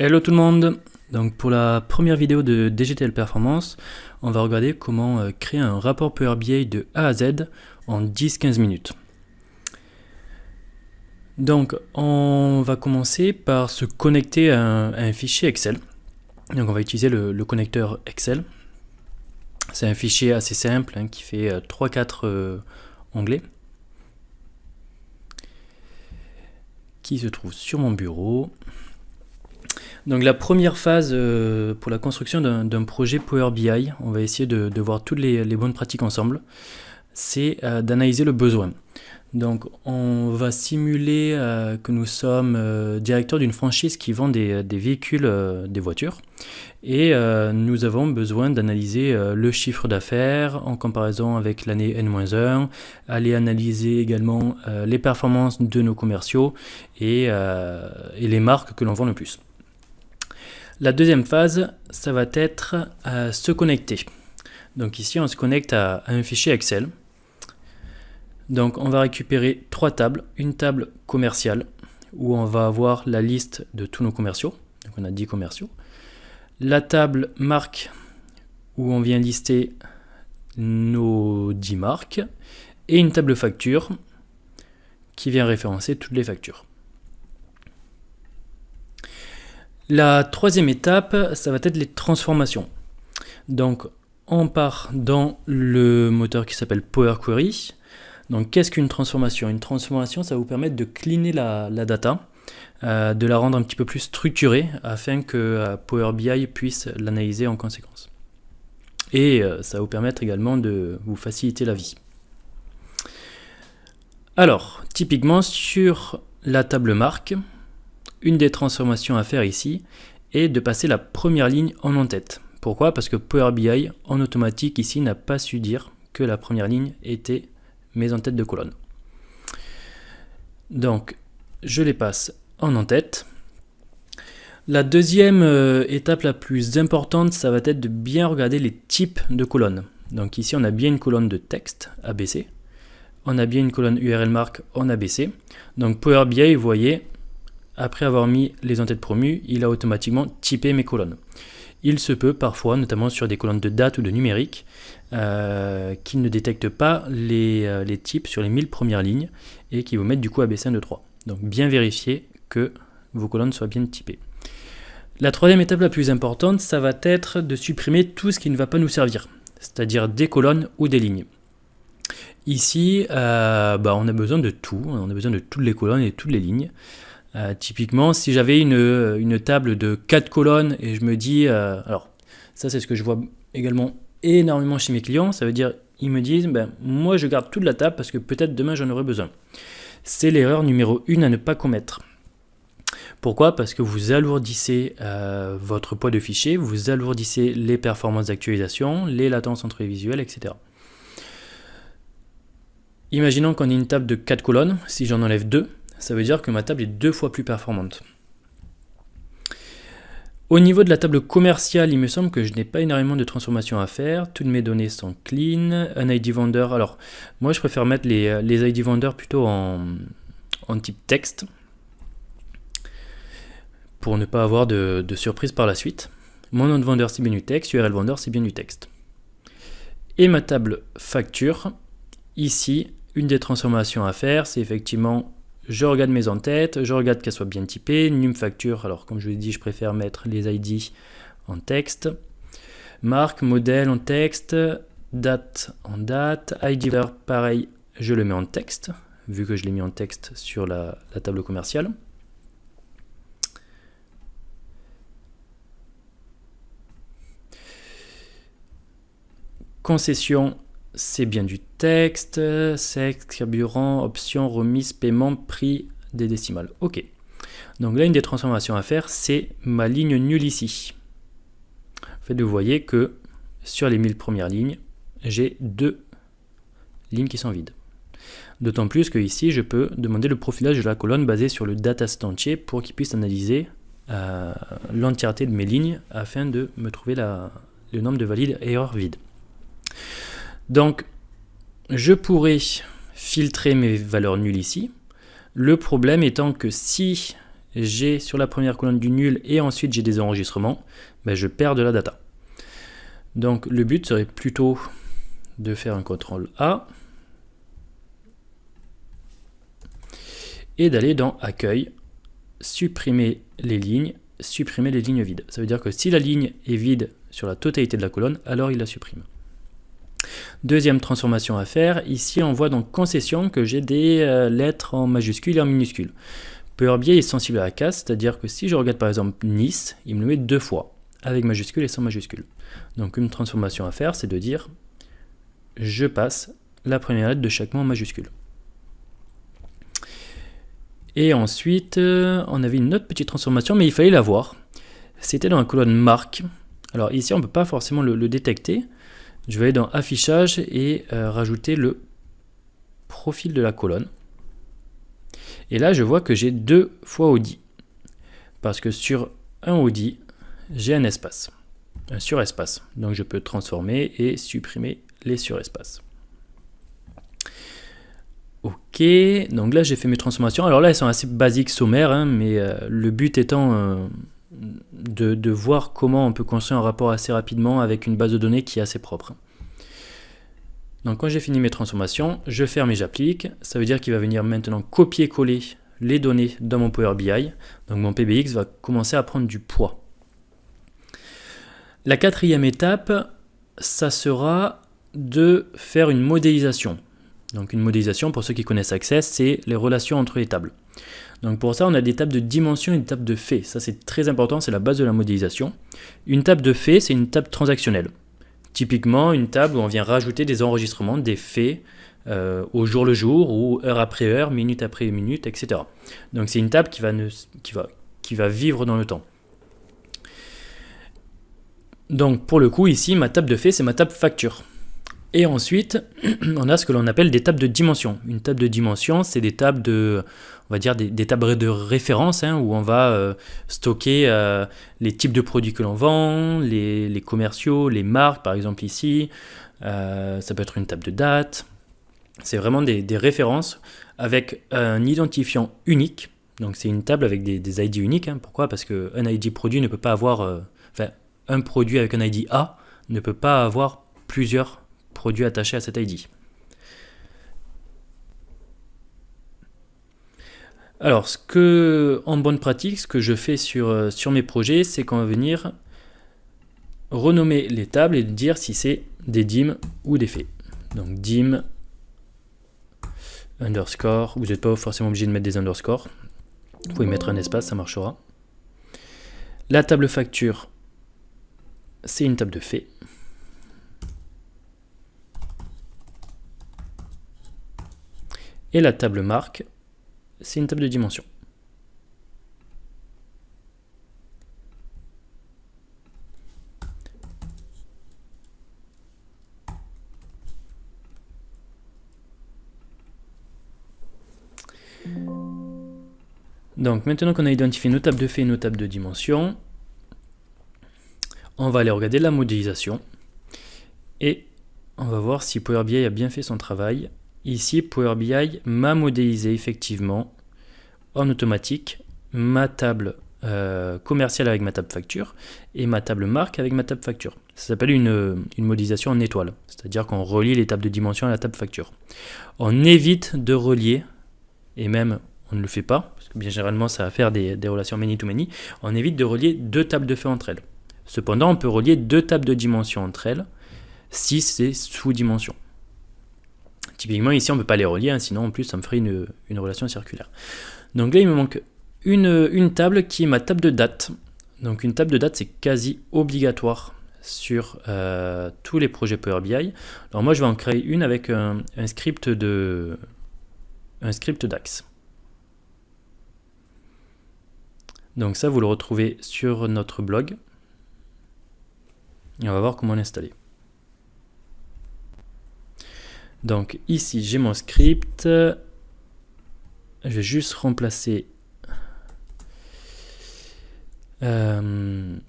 Hello tout le monde. Donc pour la première vidéo de DGTL Performance, on va regarder comment créer un rapport Power BI de A à Z en 10-15 minutes. Donc on va commencer par se connecter à un fichier Excel. Donc on va utiliser le connecteur Excel. C'est un fichier assez simple qui fait 3-4 onglets qui se trouve sur mon bureau. Donc la première phase pour la construction d'un projet Power BI, on va essayer de voir toutes les bonnes pratiques ensemble, c'est d'analyser le besoin. Donc on va simuler que nous sommes directeurs d'une franchise qui vend des véhicules, des voitures, et nous avons besoin d'analyser le chiffre d'affaires en comparaison avec l'année N-1, aller analyser également les performances de nos commerciaux et les marques que l'on vend le plus. La deuxième phase, ça va être se connecter. Donc ici, on se connecte à un fichier Excel. Donc on va récupérer 3 tables. Une table commerciale, où on va avoir la liste de tous nos commerciaux. Donc on a 10 commerciaux. La table marque, où on vient lister nos 10 marques. Et une table facture, qui vient référencer toutes les factures. La troisième étape, ça va être les transformations. Donc, on part dans le moteur qui s'appelle Power Query. Donc, qu'est-ce qu'une transformation? Une transformation, ça va vous permettre de cleaner la data, de la rendre un petit peu plus structurée, afin que Power BI puisse l'analyser en conséquence. Et ça va vous permettre également de vous faciliter la vie. Alors, typiquement, sur la table marque, une des transformations à faire ici est de passer la première ligne en en-tête. Pourquoi? Parce que Power BI en automatique ici n'a pas su dire que la première ligne était mes en-tête de colonne. Donc je les passe en en-tête. La deuxième étape la plus importante, ça va être de bien regarder les types de colonnes. Donc ici on a bien une colonne de texte ABC, on a bien une colonne URL marque en ABC. Donc Power BI, vous voyez, après avoir mis les en-têtes promues, il a automatiquement typé mes colonnes. Il se peut parfois, notamment sur des colonnes de date ou de numérique, qu'il ne détecte pas les types sur les 1000 premières lignes et qui vous mettent du coup ABC 1, 2, 3. Donc bien vérifier que vos colonnes soient bien typées. La troisième étape la plus importante, ça va être de supprimer tout ce qui ne va pas nous servir, c'est-à-dire des colonnes ou des lignes. Ici, on a besoin de tout, on a besoin de toutes les colonnes et toutes les lignes. Typiquement, si j'avais une table de 4 colonnes et je me dis, alors ça c'est ce que je vois également énormément chez mes clients, ça veut dire ils me disent, moi je garde toute la table parce que peut-être demain j'en aurai besoin. C'est l'erreur numéro 1 à ne pas commettre. Pourquoi? Parce que vous alourdissez votre poids de fichier, vous alourdissez les performances d'actualisation, les latences entre les visuels, etc. Imaginons qu'on ait une table de 4 colonnes, si j'en enlève 2, ça veut dire que ma table est 2 fois plus performante. Au niveau de la table commerciale, il me semble que je n'ai pas énormément de transformations à faire. Toutes mes données sont clean. Un ID vendor, alors moi je préfère mettre les ID vendors plutôt en type texte pour ne pas avoir de surprise par la suite. Mon nom de vendeur c'est bien du texte, URL vendor c'est bien du texte. Et ma table facture, ici, une des transformations à faire, c'est effectivement je regarde mes en-têtes, je regarde qu'elles soient bien typées, num facture, alors comme je vous l'ai dit, je préfère mettre les ID en texte, marque, modèle en texte, date en date, ID vendor, pareil, je le mets en texte, vu que je l'ai mis en texte sur la table commerciale. Concession, c'est bien du texte, sexe, carburant, option, remise, paiement, prix, des décimales. Ok. Donc là, une des transformations à faire, c'est ma ligne nulle ici. En fait, vous voyez que sur les 1000 premières lignes, j'ai 2 lignes qui sont vides. D'autant plus que ici, je peux demander le profilage de la colonne basé sur le dataset entier pour qu'il puisse analyser l'entièreté de mes lignes afin de me trouver le nombre de valides et erreurs vides. Donc, je pourrais filtrer mes valeurs nulles ici. Le problème étant que si j'ai sur la première colonne du nul et ensuite j'ai des enregistrements, ben je perds de la data. Donc le but serait plutôt de faire un CTRL A et d'aller dans Accueil, supprimer les lignes vides. Ça veut dire que si la ligne est vide sur la totalité de la colonne, alors il la supprime. Deuxième transformation à faire, ici on voit dans concession que j'ai des lettres en majuscules et en minuscules. Power BI est sensible à la casse, c'est-à-dire que si je regarde par exemple Nice, il me le met 2 fois, avec majuscules et sans majuscules. Donc une transformation à faire, c'est de dire je passe la première lettre de chaque mot en majuscule. Et ensuite, on avait une autre petite transformation, mais il fallait la voir. C'était dans la colonne marque. Alors ici, on ne peut pas forcément le détecter. Je vais aller dans affichage et rajouter le profil de la colonne. Et là, je vois que j'ai 2 fois Audi. Parce que sur un Audi, j'ai un espace, un surespace. Donc je peux transformer et supprimer les surespaces. Ok, donc là j'ai fait mes transformations. Alors là elles sont assez basiques, sommaires, hein, mais le but étant de voir comment on peut construire un rapport assez rapidement avec une base de données qui est assez propre. Donc quand j'ai fini mes transformations, je ferme et j'applique. Ça veut dire qu'il va venir maintenant copier-coller les données dans mon Power BI. Donc mon PBX va commencer à prendre du poids. La quatrième étape, ça sera de faire une modélisation. Donc une modélisation, pour ceux qui connaissent Access, c'est les relations entre les tables. Donc pour ça, on a des tables de dimension et des tables de faits. Ça, c'est très important, c'est la base de la modélisation. Une table de faits, c'est une table transactionnelle. Typiquement, une table où on vient rajouter des enregistrements, des faits au jour le jour, ou heure après heure, minute après minute, etc. Donc c'est une table qui va vivre dans le temps. Donc pour le coup, ici, ma table de faits, c'est ma table facture. Et ensuite, on a ce que l'on appelle des tables de dimension. Une table de dimension, c'est des tables de, on va dire des tables de référence, hein, où on va stocker les types de produits que l'on vend, les commerciaux, les marques, par exemple ici. Ça peut être une table de date. C'est vraiment des références avec un identifiant unique. Donc c'est une table avec des ID uniques. Hein. Pourquoi ? Parce qu'un ID produit ne peut pas avoir, un produit avec un ID A ne peut pas avoir plusieurs produits attachés à cet ID. Alors, en bonne pratique, ce que je fais sur mes projets, c'est qu'on va venir renommer les tables et dire si c'est des dim ou des faits. Donc dim underscore, vous n'êtes pas forcément obligé de mettre des underscores. Vous pouvez mettre un espace, ça marchera. La table facture, c'est une table de faits. Et la table marque, c'est une table de dimension. Donc maintenant qu'on a identifié nos tables de faits et nos tables de dimension, on va aller regarder la modélisation et on va voir si Power BI a bien fait son travail. Ici, Power BI m'a modélisé effectivement en automatique ma table commerciale avec ma table facture et ma table marque avec ma table facture. Ça s'appelle une modélisation en étoile, c'est-à-dire qu'on relie les tables de dimension à la table facture. On évite de relier, et même on ne le fait pas, parce que bien généralement ça va faire des relations many-to-many, on évite de relier 2 tables de faits entre elles. Cependant, on peut relier 2 tables de dimension entre elles si c'est sous-dimension. Typiquement ici on ne peut pas les relier, hein, sinon en plus ça me ferait une relation circulaire. Donc là il me manque une table qui est ma table de date. Donc une table de date c'est quasi obligatoire sur tous les projets Power BI. Alors moi je vais en créer une avec un script DAX. Donc ça vous le retrouvez sur notre blog. Et on va voir comment l'installer. Donc ici j'ai mon script. Je vais juste remplacer je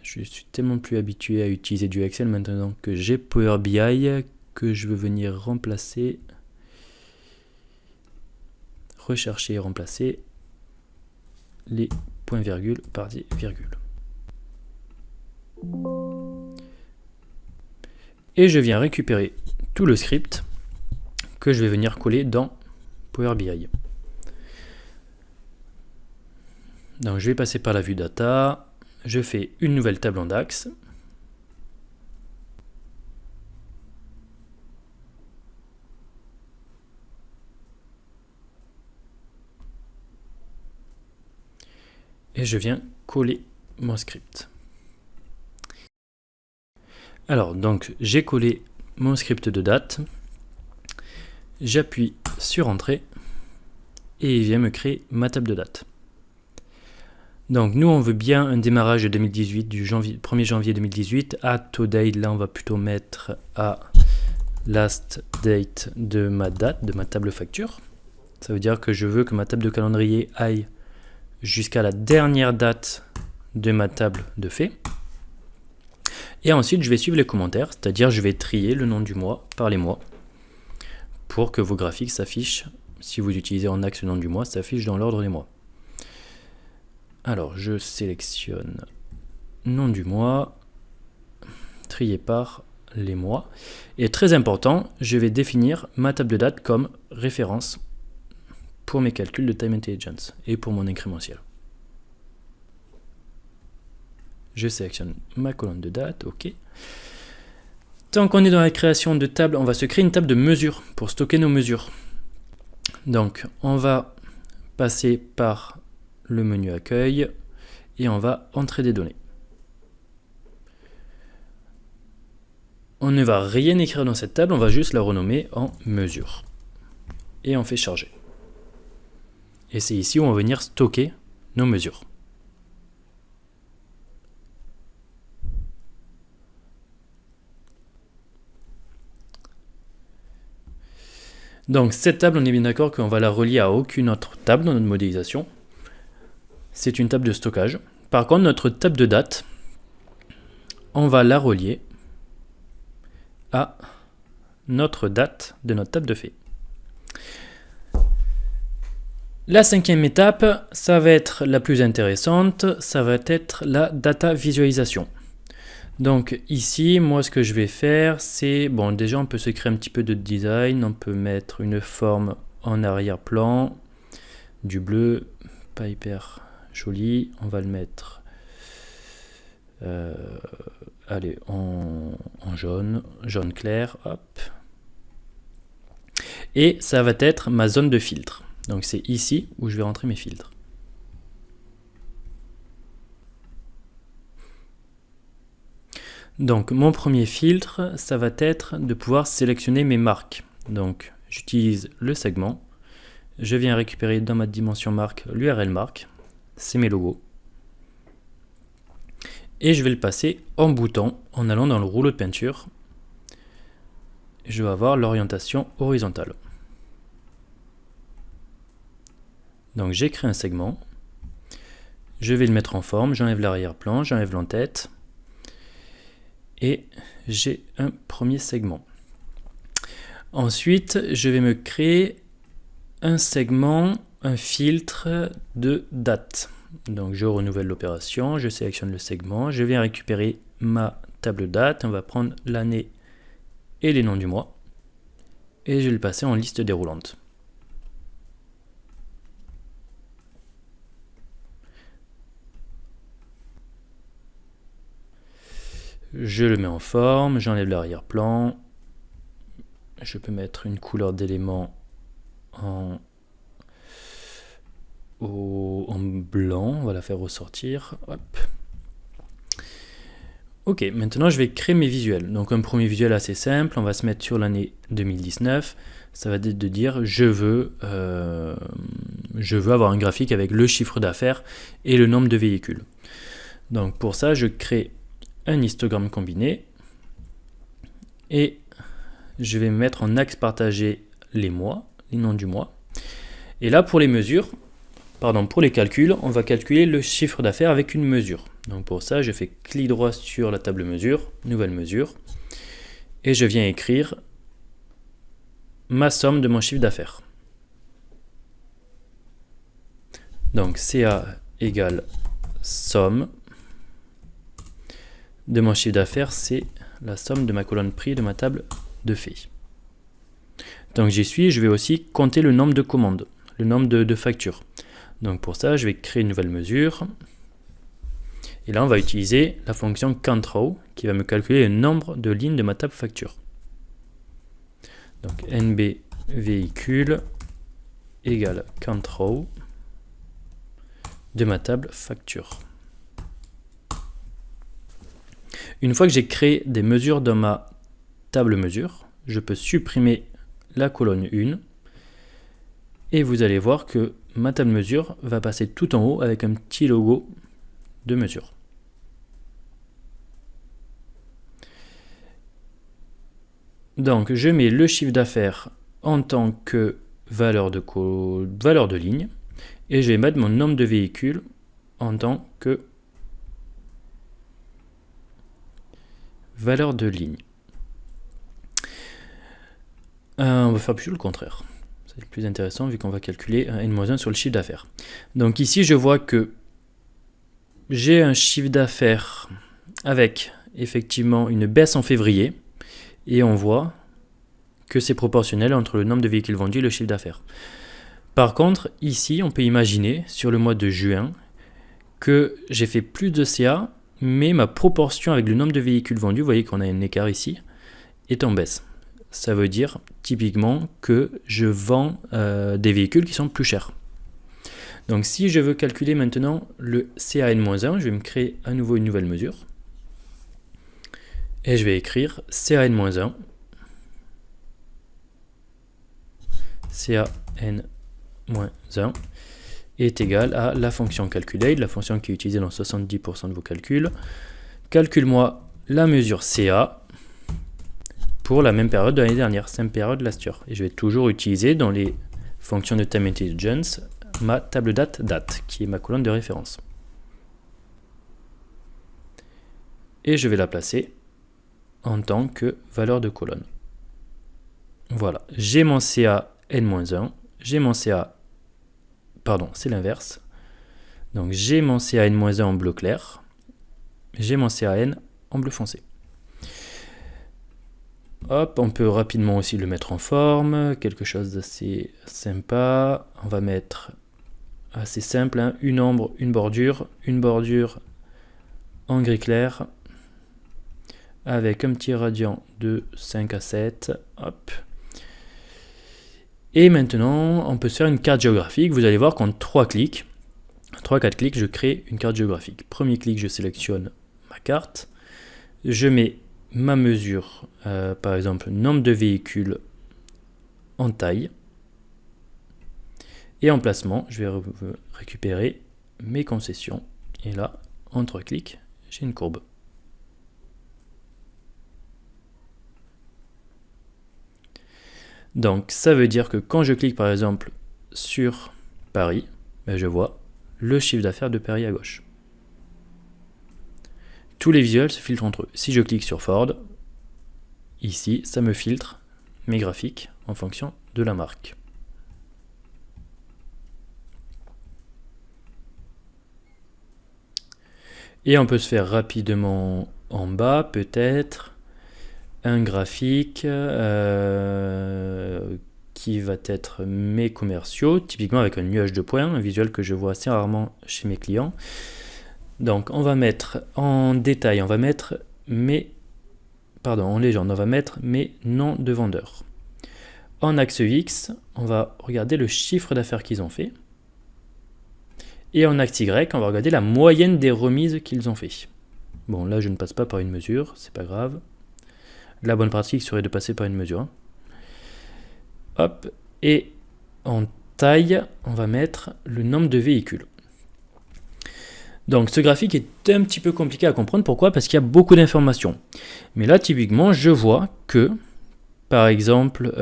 suis tellement plus habitué à utiliser du Excel maintenant que j'ai Power BI que je veux venir remplacer rechercher et remplacer les points-virgules par des virgules. Et je viens récupérer tout le script que je vais venir coller dans Power BI. Donc je vais passer par la vue data, je fais une nouvelle table en DAX. Et je viens coller mon script. Alors, donc, j'ai collé mon script de date. J'appuie sur Entrée et il vient me créer ma table de date. Donc, nous, on veut bien un démarrage 2018 du 1er janvier 2018. À today, là, on va plutôt mettre à last date de ma date, de ma table facture. Ça veut dire que je veux que ma table de calendrier aille jusqu'à la dernière date de ma table de fait. Et ensuite, je vais suivre les commentaires, c'est-à-dire je vais trier le nom du mois par les mois pour que vos graphiques s'affichent. Si vous utilisez en axe le nom du mois, s'affiche dans l'ordre des mois. Alors, je sélectionne nom du mois, trier par les mois. Et très important, je vais définir ma table de date comme référence pour mes calculs de Time Intelligence et pour mon incrémentiel. Je sélectionne ma colonne de date, ok. Tant qu'on est dans la création de table, on va se créer une table de mesure pour stocker nos mesures. Donc, on va passer par le menu accueil et on va entrer des données. On ne va rien écrire dans cette table, on va juste la renommer en mesure. Et on fait charger. Et c'est ici où on va venir stocker nos mesures. Donc cette table, on est bien d'accord qu'on va la relier à aucune autre table dans notre modélisation. C'est une table de stockage. Par contre, notre table de date, on va la relier à notre date de notre table de fait. La cinquième étape, ça va être la plus intéressante, ça va être la data visualisation. Donc ici, moi ce que je vais faire, c'est, bon déjà on peut se créer un petit peu de design, on peut mettre une forme en arrière-plan, du bleu, pas hyper joli, on va le mettre allez, en jaune, jaune clair, hop. Et ça va être ma zone de filtre. Donc c'est ici où je vais rentrer mes filtres. Donc mon premier filtre, ça va être de pouvoir sélectionner mes marques. Donc j'utilise le segment, je viens récupérer dans ma dimension marque l'URL marque, c'est mes logos. Et je vais le passer en bouton en allant dans le rouleau de peinture. Je vais avoir l'orientation horizontale. Donc j'ai créé un segment, je vais le mettre en forme, j'enlève l'arrière-plan, j'enlève l'entête. Et j'ai un premier segment. Ensuite, je vais me créer un segment, un filtre de date. Donc je renouvelle l'opération, je sélectionne le segment, je viens récupérer ma table date, on va prendre l'année et les noms du mois, et je vais le passer en liste déroulante. Je le mets en forme, j'enlève l'arrière-plan, je peux mettre une couleur d'élément en blanc, on va la faire ressortir. Hop. Ok, maintenant je vais créer mes visuels. Donc un premier visuel assez simple, on va se mettre sur l'année 2019. Ça va être de dire je veux avoir un graphique avec le chiffre d'affaires et le nombre de véhicules. Donc pour ça, je crée un histogramme combiné et je vais mettre en axe partagé les mois, les noms du mois. Et là pour les mesures, pour les calculs, on va calculer le chiffre d'affaires avec une mesure. Donc pour ça, je fais clic droit sur la table mesure, nouvelle mesure, et je viens écrire ma somme de mon chiffre d'affaires. Donc CA égale somme de mon chiffre d'affaires, c'est la somme de ma colonne prix de ma table de faits. Donc j'y suis, je vais aussi compter le nombre de commandes, le nombre de factures. Donc pour ça, je vais créer une nouvelle mesure. Et là, on va utiliser la fonction countRow qui va me calculer le nombre de lignes de ma table facture. Donc NB véhicule égale countRow de ma table facture. Une fois que j'ai créé des mesures dans ma table mesure, je peux supprimer la colonne 1 et vous allez voir que ma table mesure va passer tout en haut avec un petit logo de mesure. Donc je mets le chiffre d'affaires en tant que valeur de ligne et je vais mettre mon nombre de véhicules en tant que valeur de ligne. On va faire plutôt le contraire. C'est le plus intéressant vu qu'on va calculer un N-1 sur le chiffre d'affaires. Donc ici, je vois que j'ai un chiffre d'affaires avec effectivement une baisse en février et on voit que c'est proportionnel entre le nombre de véhicules vendus et le chiffre d'affaires. Par contre, ici, on peut imaginer sur le mois de juin que j'ai fait plus de CA, mais ma proportion avec le nombre de véhicules vendus, vous voyez qu'on a un écart ici, est en baisse. Ça veut dire typiquement que je vends des véhicules qui sont plus chers. Donc si je veux calculer maintenant le CAN-1, je vais me créer à nouveau une nouvelle mesure. Et je vais écrire CAN-1. CAN-1 est égal à la fonction calculate, la fonction qui est utilisée dans 70% de vos calculs. Calcule-moi la mesure CA pour la même période de l'année dernière, same période last year. Et je vais toujours utiliser dans les fonctions de Time Intelligence ma table date, qui est ma colonne de référence. Et je vais la placer en tant que valeur de colonne. Voilà, j'ai mon CA N-1, j'ai mon CA, pardon, c'est l'inverse. Donc j'ai mon CA N-1 en bleu clair, j'ai mon CAN en bleu foncé. Hop, on peut rapidement aussi le mettre en forme, quelque chose d'assez sympa. On va mettre assez simple, hein, une ombre, une bordure en gris clair, avec un petit gradient de 5 à 7. Hop. Et maintenant, on peut se faire une carte géographique. Vous allez voir qu'en 3-4 clics, je crée une carte géographique. Premier clic, je sélectionne ma carte. Je mets ma mesure, par exemple, nombre de véhicules en taille. Et en placement, je vais récupérer mes concessions. Et là, en 3 clics, j'ai une courbe. Donc, ça veut dire que quand je clique, par exemple, sur Paris, ben, je vois le chiffre d'affaires de Paris à gauche. Tous les visuels se filtrent entre eux. Si je clique sur Ford, ici, ça me filtre mes graphiques en fonction de la marque. Et on peut se faire rapidement en bas, peut-être, un graphique qui va être mes commerciaux, typiquement avec un nuage de points, un visuel que je vois assez rarement chez mes clients. Donc on va mettre en détail, on va mettre en légende, on va mettre mes noms de vendeurs. En axe X, on va regarder le chiffre d'affaires qu'ils ont fait. Et en axe Y, on va regarder la moyenne des remises qu'ils ont fait. Bon, là je ne passe pas par une mesure, c'est pas grave. La bonne pratique serait de passer par une mesure. Hein. Hop, et en taille, on va mettre le nombre de véhicules. Donc ce graphique est un petit peu compliqué à comprendre. Pourquoi? Parce qu'il y a beaucoup d'informations. Mais là, typiquement, je vois que, par exemple,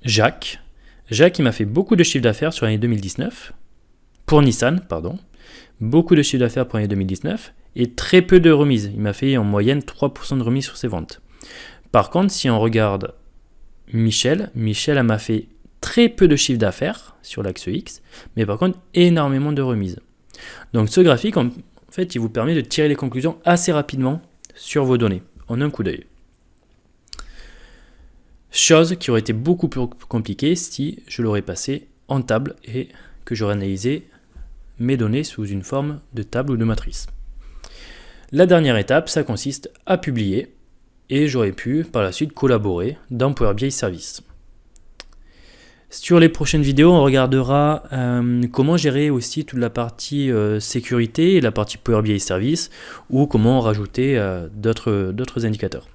Jacques, il m'a fait beaucoup de chiffre d'affaires sur l'année 2019. Pour Nissan, pardon. Beaucoup de chiffre d'affaires pour l'année 2019 et très peu de remises. Il m'a fait en moyenne 3% de remises sur ses ventes. Par contre, si on regarde Michel, elle m'a fait très peu de chiffre d'affaires sur l'axe X, mais par contre énormément de remises. Donc ce graphique, en fait, il vous permet de tirer les conclusions assez rapidement sur vos données, en un coup d'œil. Chose qui aurait été beaucoup plus compliquée si je l'aurais passé en table et que j'aurais analysé mes données sous une forme de table ou de matrice. La dernière étape, ça consiste à publier et j'aurais pu par la suite collaborer dans Power BI Service. Sur les prochaines vidéos, on regardera comment gérer aussi toute la partie sécurité et la partie Power BI Service ou comment rajouter d'autres indicateurs.